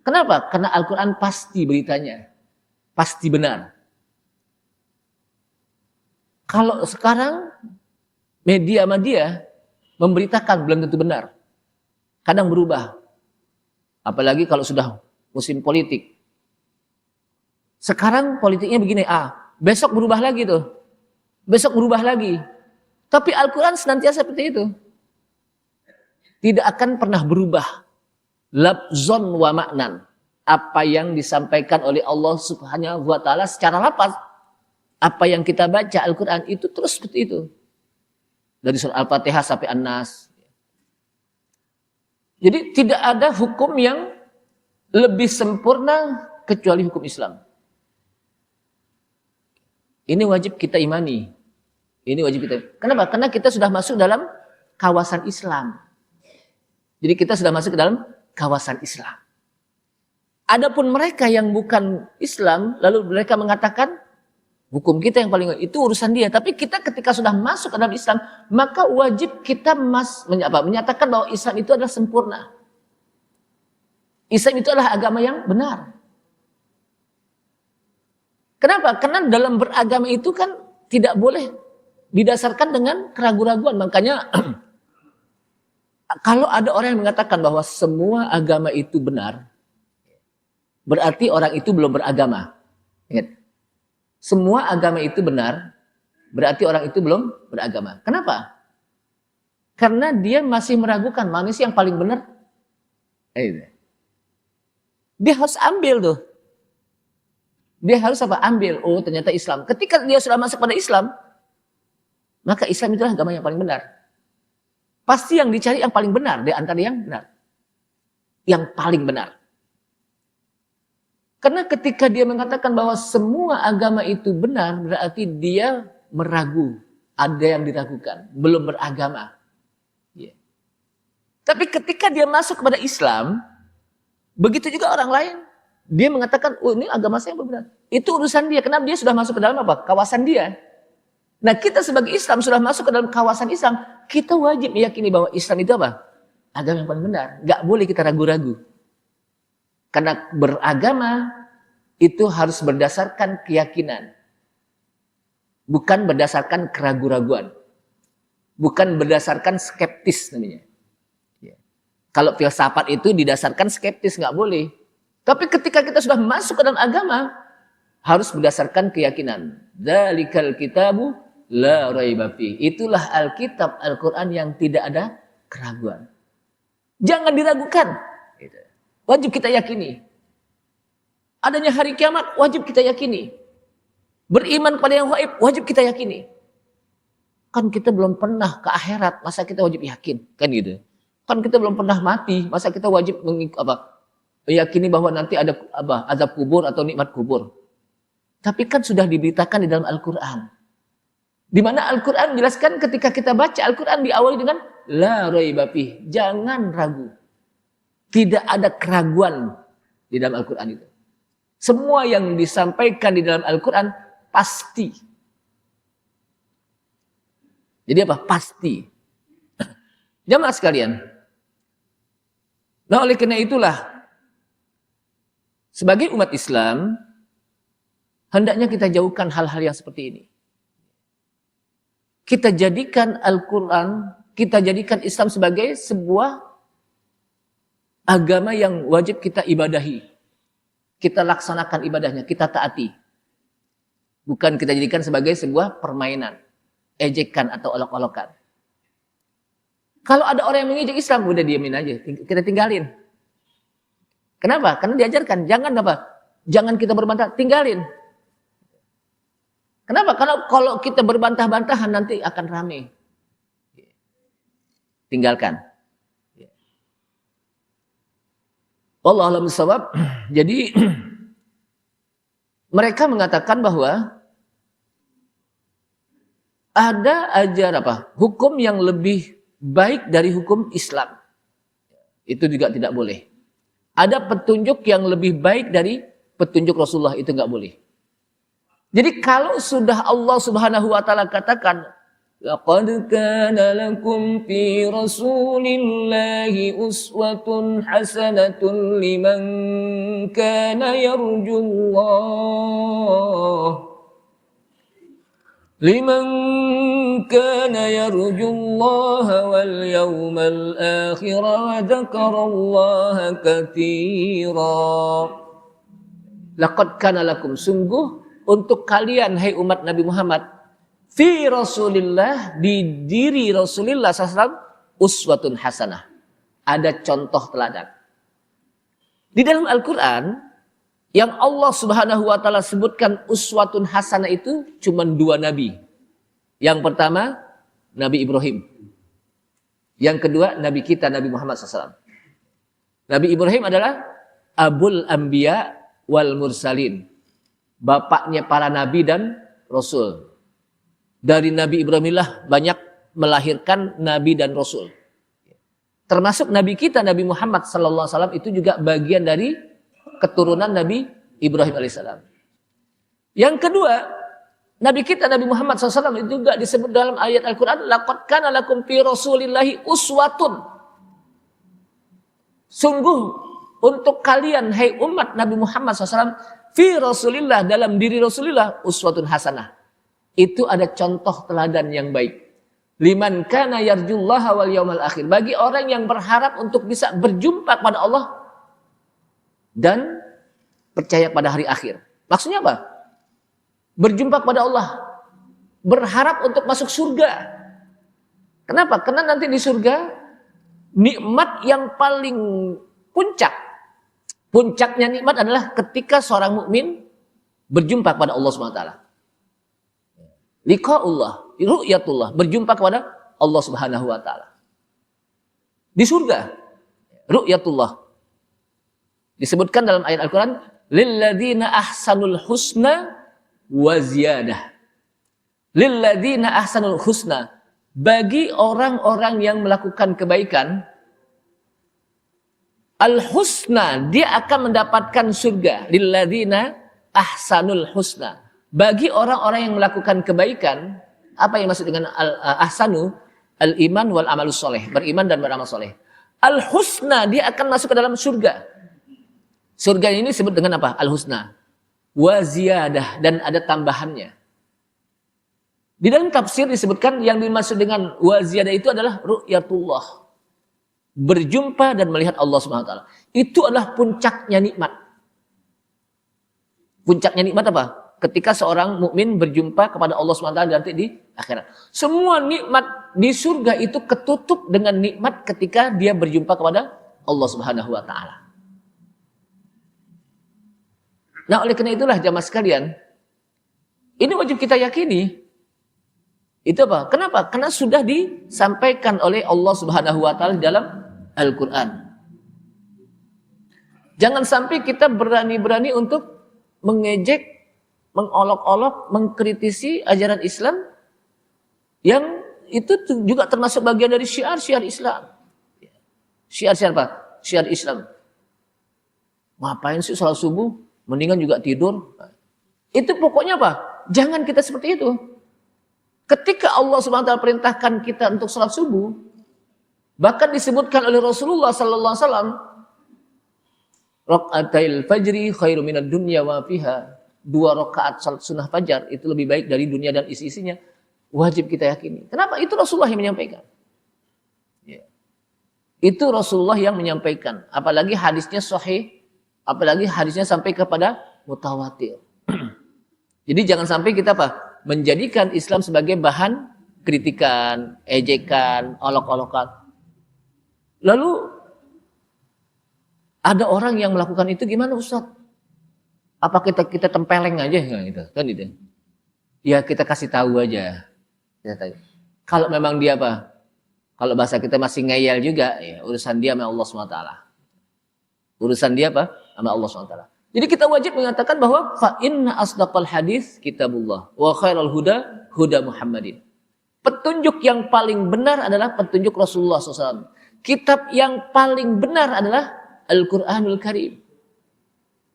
Kenapa? Karena Al-Quran pasti beritanya. Pasti benar. Kalau sekarang media memberitakan belum tentu benar. Kadang berubah. Apalagi kalau sudah musim politik. Sekarang politiknya begini, besok berubah lagi tuh. Besok berubah lagi. Tapi Al-Quran senantiasa seperti itu. Tidak akan pernah berubah. Labzon wa maknan. Apa yang disampaikan oleh Allah Subhanahu wa taala secara lafaz. Apa yang kita baca Al-Quran itu terus seperti itu. Dari surah Al-Fatihah sampai An-Nas. Jadi tidak ada hukum yang lebih sempurna kecuali hukum Islam. Ini wajib kita imani. Ini wajib kita. Kenapa? Karena kita sudah masuk dalam kawasan Islam. Jadi kita sudah masuk ke dalam kawasan Islam. Adapun mereka yang bukan Islam, lalu mereka mengatakan hukum kita yang paling itu urusan dia. Tapi kita ketika sudah masuk ke dalam Islam, maka wajib kita menyatakan bahwa Islam itu adalah sempurna. Islam itu adalah agama yang benar. Kenapa? Karena dalam beragama itu kan tidak boleh didasarkan dengan keraguan-raguan. Makanya kalau ada orang yang mengatakan bahwa semua agama itu benar, berarti orang itu belum beragama. Ingat. Semua agama itu benar, berarti orang itu belum beragama. Kenapa? Karena dia masih meragukan mana sih yang paling benar. Dia harus ambil tuh. Dia harus ambil. Oh, ternyata Islam. Ketika dia sudah masuk pada Islam, maka Islam itulah agama yang paling benar. Pasti yang dicari yang paling benar di antara yang benar. Yang paling benar. Karena ketika dia mengatakan bahwa semua agama itu benar, berarti dia meragu. Ada yang diragukan. Belum beragama. Ya. Tapi ketika dia masuk kepada Islam, begitu juga orang lain. Dia mengatakan, oh ini agama saya yang benar. Itu urusan dia. Kenapa dia sudah masuk ke dalam kawasan dia. Nah kita sebagai Islam sudah masuk ke dalam kawasan Islam. Kita wajib meyakini bahwa Islam itu agama yang paling benar. Gak boleh kita ragu-ragu. Karena beragama itu harus berdasarkan keyakinan. Bukan berdasarkan keraguan-raguan. Bukan berdasarkan skeptis namanya. Kalau filsafat itu didasarkan skeptis, nggak boleh. Tapi ketika kita sudah masuk ke dalam agama, harus berdasarkan keyakinan. Dzalikal kitabu la raiba fi. Itulah Alkitab, Al-Quran yang tidak ada keraguan. Jangan diragukan. Wajib kita yakini. Adanya hari kiamat, wajib kita yakini. Beriman kepada yang gaib, wajib kita yakini. Kan kita belum pernah ke akhirat, masa kita wajib yakin? Kan gitu. Kan kita belum pernah mati, masa kita wajib meyakini bahwa nanti ada azab kubur atau nikmat kubur. Tapi kan sudah diberitakan di dalam Al-Quran. Di mana Al-Quran menjelaskan ketika kita baca Al-Quran diawali dengan la raiba fih. Jangan ragu. Tidak ada keraguan di dalam Al-Quran itu. Semua yang disampaikan di dalam Al-Quran pasti. Jadi apa? Pasti. Jamaah sekalian. Nah oleh karena itulah, sebagai umat Islam, hendaknya kita jauhkan hal-hal yang seperti ini. Kita jadikan Al-Quran, kita jadikan Islam sebagai sebuah agama yang wajib kita ibadahi. Kita laksanakan ibadahnya, kita taati. Bukan kita jadikan sebagai sebuah permainan, ejekan atau olok-olokan. Kalau ada orang yang mengejek Islam, udah diamin aja, kita tinggalin. Kenapa? Karena diajarkan, jangan apa? Jangan kita berbantah, tinggalin. Kenapa? Karena kalau kita berbantah-bantahan nanti akan rame. Tinggalkan. Wallahu a'lam bishawab. Jadi mereka mengatakan bahwa ada hukum yang lebih baik dari hukum Islam. Itu juga tidak boleh. Ada petunjuk yang lebih baik dari petunjuk Rasulullah, itu nggak boleh. Jadi kalau sudah Allah Subhanahu wa taala katakan laqad kana lakum fi rasulillahi uswatun hasanatun liman kana yarjullah wal yawmal akhir wa dzakarallaha katsira. Laqad kana lakum, sungguh untuk kalian hai umat Nabi Muhammad, fi Rasulillah, di diri Rasulullah SAW, uswatun hasanah. Ada contoh teladan. Di dalam Al-Quran, yang Allah Subhanahu wa taala sebutkan uswatun hasanah itu cuma 2 nabi. Yang pertama Nabi Ibrahim. Yang kedua Nabi kita Nabi Muhammad SAW. Nabi Ibrahim adalah Abul Anbiya wal Mursalin. Bapaknya para nabi dan rasul. Dari Nabi Ibrahimlah banyak melahirkan nabi dan rasul. Termasuk Nabi kita Nabi Muhammad SAW itu juga bagian dari keturunan Nabi Ibrahim alaihissalam. Yang kedua, Nabi kita Nabi Muhammad SAW itu juga disebut dalam ayat Al-Quran, laqad kana lakum fi rasulillahi uswatun. Sungguh untuk kalian hai umat Nabi Muhammad SAW, fi Rasulillah, dalam diri Rasulullah, uswatun hasanah. Itu ada contoh teladan yang baik. Liman kana yarjullaha wal yawmal akhir. Bagi orang yang berharap untuk bisa berjumpa kepada Allah dan percaya pada hari akhir. Maksudnya apa? Berjumpa kepada Allah. Berharap untuk masuk surga. Kenapa? Karena nanti di surga nikmat yang paling puncak. Puncaknya nikmat adalah ketika seorang mukmin berjumpa kepada Allah SWT. Liqa'ullah, ru'yatullah, berjumpa kepada Allah Subhanahu wa taala. Di surga, ru'yatullah. Disebutkan dalam ayat Al-Quran, lilladzina ahsanul husna wa ziyadah. Lilladzina ahsanul husna, bagi orang-orang yang melakukan kebaikan, al-husna, dia akan mendapatkan surga. Lilladzina ahsanul husna. Bagi orang-orang yang melakukan kebaikan, apa yang maksud dengan al-ahsanu? Al-iman wal amalus soleh, beriman dan beramal soleh. Al-husna, dia akan masuk ke dalam surga. Surga ini disebut dengan apa? Al-husna. Wa ziyadah, dan ada tambahannya. Di dalam tafsir disebutkan yang dimaksud dengan wa ziyadah itu adalah ru'yatullah. Berjumpa dan melihat Allah Subhanahu wa taala. Itu adalah puncaknya nikmat. Puncaknya nikmat apa? Ketika seorang mukmin berjumpa kepada Allah Subhanahu wa taala nanti di akhirat. Semua nikmat di surga itu ketutup dengan nikmat ketika dia berjumpa kepada Allah Subhanahu wa taala. Nah, oleh karena itulah jamaah sekalian, ini wajib kita yakini. Itu apa? Kenapa? Karena sudah disampaikan oleh Allah Subhanahu wa taala dalam Al-Qur'an. Jangan sampai kita berani-berani untuk mengejek, mengolok-olok, mengkritisi ajaran Islam yang itu juga termasuk bagian dari syiar-syiar Islam. Syiar-syiar apa? Syiar Islam. Ngapain sih salat subuh? Mendingan juga tidur. Itu pokoknya apa? Jangan kita seperti itu. Ketika Allah Subhanahu wa taala perintahkan kita untuk salat subuh, bahkan disebutkan oleh Rasulullah sallallahu alaihi wasallam, raq'atil fajri khairu minad dunya wa fiha. 2 rakaat salat sunnah fajar itu lebih baik dari dunia dan isi-isinya. Wajib kita yakini. Kenapa? Itu Rasulullah yang menyampaikan. Ya. Itu Rasulullah yang menyampaikan. Apalagi hadisnya sahih, apalagi hadisnya sampai kepada mutawatir. Jadi jangan sampai kita apa? Menjadikan Islam sebagai bahan kritikan, ejekan, olok-olokan. Lalu ada orang yang melakukan itu, gimana Ustaz? Apa kita tempeleng aja gitu, kan gitu. Ya kita kasih tahu aja. Kalau memang dia apa? Kalau bahasa kita masih ngeyel juga, ya urusan dia sama Allah SWT. Urusan dia apa? Sama Allah SWT. Jadi kita wajib mengatakan bahwa fa inna asdaqal hadis kitabullah wa khairal huda huda Muhammadin. Petunjuk yang paling benar adalah petunjuk Rasulullah SAW. Kitab yang paling benar adalah Al-Quranul Karim.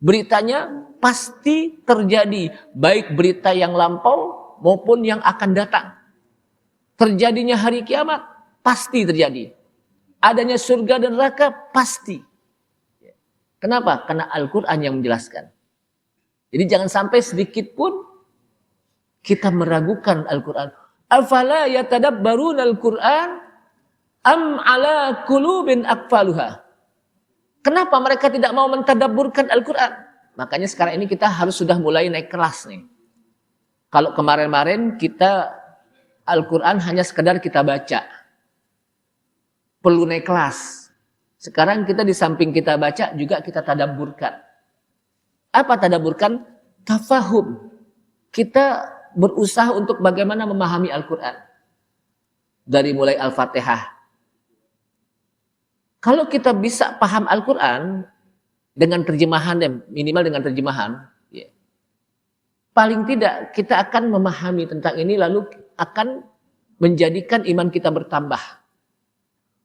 Beritanya pasti terjadi, baik berita yang lampau maupun yang akan datang. Terjadinya hari kiamat pasti terjadi. Adanya surga dan neraka pasti. Kenapa? Karena Al-Quran yang menjelaskan. Jadi jangan sampai sedikit pun kita meragukan Al-Quran. Afala yatadabbaruna Al-Quran am ala qulubin aqfaluha. Kenapa mereka tidak mau mentadabburkan Al-Quran? Makanya sekarang ini kita harus sudah mulai naik kelas nih. Kalau kemarin-kemarin kita Al-Quran hanya sekedar kita baca. Perlu naik kelas. Sekarang kita di samping kita baca juga kita tadabburkan. Apa tadabburkan? Tafahum. Kita berusaha untuk bagaimana memahami Al-Quran. Dari mulai Al-Fatihah. Kalau kita bisa paham Al-Quran dengan terjemahan, minimal dengan terjemahan, ya, paling tidak kita akan memahami tentang ini lalu akan menjadikan iman kita bertambah.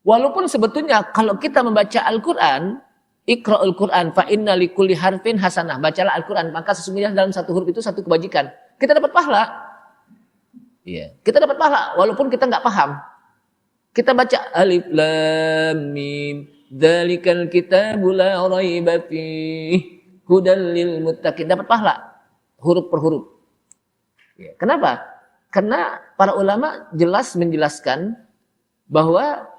Walaupun sebetulnya kalau kita membaca Al-Quran, Iqra'ul Quran fa inna likulli harfin hasanah. Bacalah Al-Quran, maka sesungguhnya dalam satu huruf itu satu kebajikan. Kita dapat pahala. Iya, kita dapat pahala walaupun kita nggak paham. Kita baca alif lam mim dzalikal kitabu la raiba fihi hudal lil muttaqin, dapat pahala huruf per huruf. Ya, kenapa? Karena para ulama jelas menjelaskan bahwa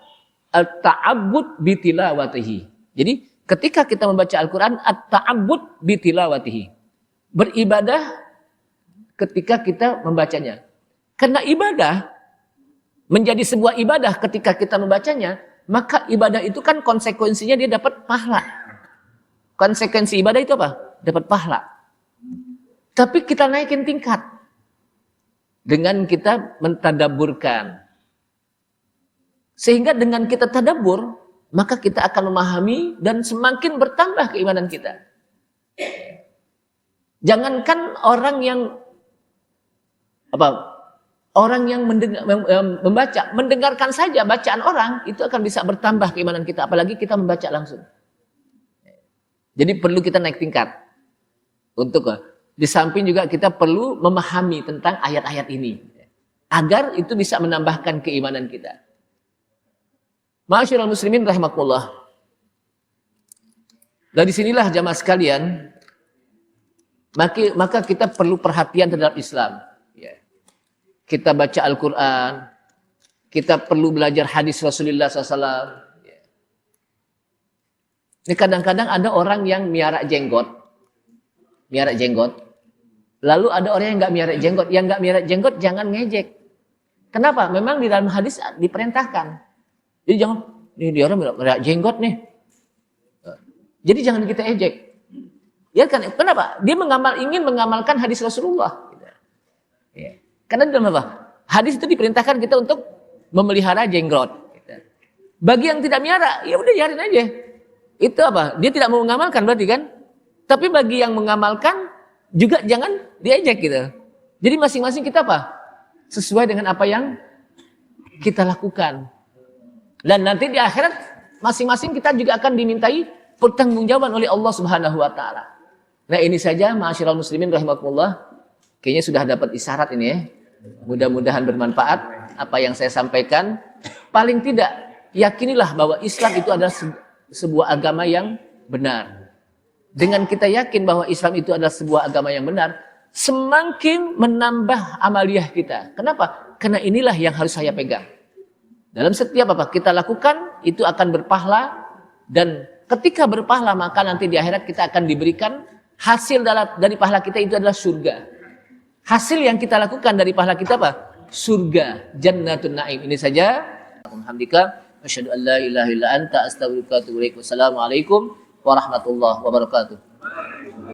at-ta'abbud bitilawatihi. Jadi ketika kita membaca Al-Quran, at-ta'abbud bitilawatihi. Beribadah ketika kita membacanya. Karena ibadah menjadi sebuah ibadah ketika kita membacanya, maka ibadah itu kan konsekuensinya dia dapat pahala. Konsekuensi ibadah itu apa? Dapat pahala. Tapi kita naikin tingkat dengan kita mentadabburkan. Sehingga dengan kita tadabbur, maka kita akan memahami dan semakin bertambah keimanan kita. Jangankan orang yang membaca, mendengarkan saja bacaan orang itu akan bisa bertambah keimanan kita, apalagi kita membaca langsung. Jadi perlu kita naik tingkat. Untuk di samping juga kita perlu memahami tentang ayat-ayat ini agar itu bisa menambahkan keimanan kita. Ma'asyiral muslimin rahimakumullah. Dari sinilah jamaah sekalian, maka kita perlu perhatian terhadap Islam. Ya. Kita baca Al-Quran, kita perlu belajar hadis Rasulullah SAW. Ya. Ini kadang-kadang ada orang yang miara jenggot, lalu ada orang yang nggak miara jenggot. Yang nggak miara jenggot jangan ngejek. Kenapa? Memang di dalam hadis diperintahkan. Jadi jangan, dia orang miara jenggot nih. Jadi jangan kita ejek. Ya kan? Kenapa? Dia ingin mengamalkan hadis Rasulullah. Ya. Karena dalam apa? Hadis itu diperintahkan kita untuk memelihara jenggot. Bagi yang tidak miara, ya udah biarin aja. Itu apa? Dia tidak mau mengamalkan berarti kan? Tapi bagi yang mengamalkan juga jangan diejek gitu. Jadi masing-masing kita apa? Sesuai dengan apa yang kita lakukan. Dan nanti di akhirat masing-masing kita juga akan dimintai pertanggungjawaban oleh Allah Subhanahu wa taala. Nah, ini saja ma'asyiral muslimin rahimakumullah. Kayaknya sudah dapat isyarat ini ya. Mudah-mudahan bermanfaat apa yang saya sampaikan. Paling tidak yakinilah bahwa Islam itu adalah sebuah agama yang benar. Dengan kita yakin bahwa Islam itu adalah sebuah agama yang benar, semakin menambah amaliyah kita. Kenapa? Karena inilah yang harus saya pegang. Dalam setiap apa kita lakukan itu akan berpahala, dan ketika berpahala maka nanti di akhirat kita akan diberikan hasil dari pahala kita itu adalah surga. Hasil yang kita lakukan dari pahala kita apa? Surga, jannatun na'im. Ini saja. Alhamdulillah. Asyhadu an la ilaha illa anta astaghfiruka wa atubu ilaik. Wassalamualaikum warahmatullahi wabarakatuh.